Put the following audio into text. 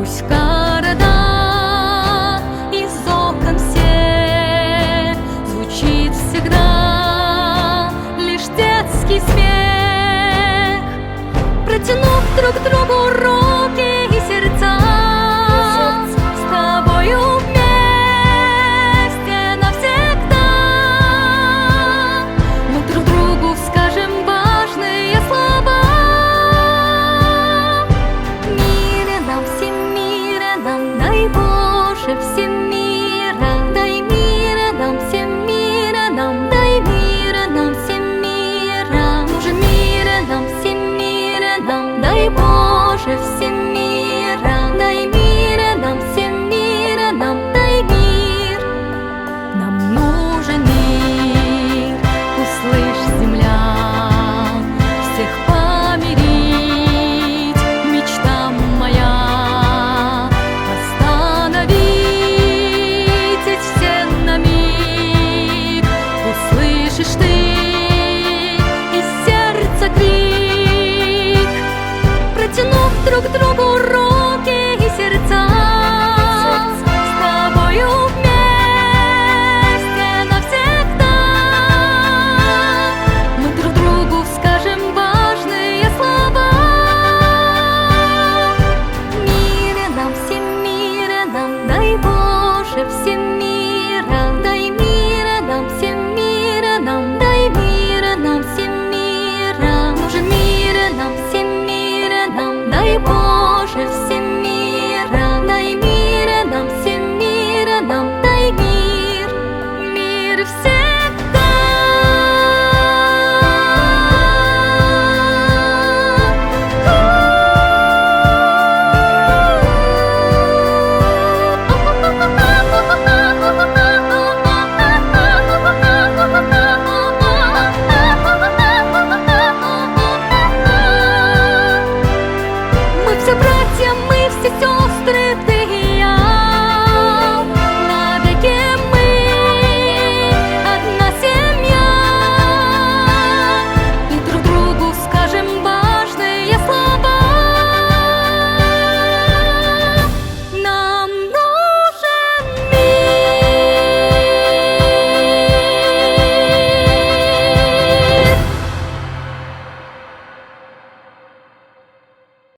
Пусть города из окон все звучит всегда лишь детский смех, протянув друг другу руки и сердца, с тобою вместе навсегда. Мы друг другу скажем важные слова. Мире нам, всем мира нам, дай Боже, всем мира, дай мира нам, всем мира нам, дай мира нам, всем мира. Уже мира нам, всем мира нам, дай Боже, всем мира, дай мира нам, всем мира нам, дай мир. Нам нужен мир, услышь, земля, всех помирить, мечта моя, остановить эти все на миг. Услышишь ты из сердца крик, протянув друг другу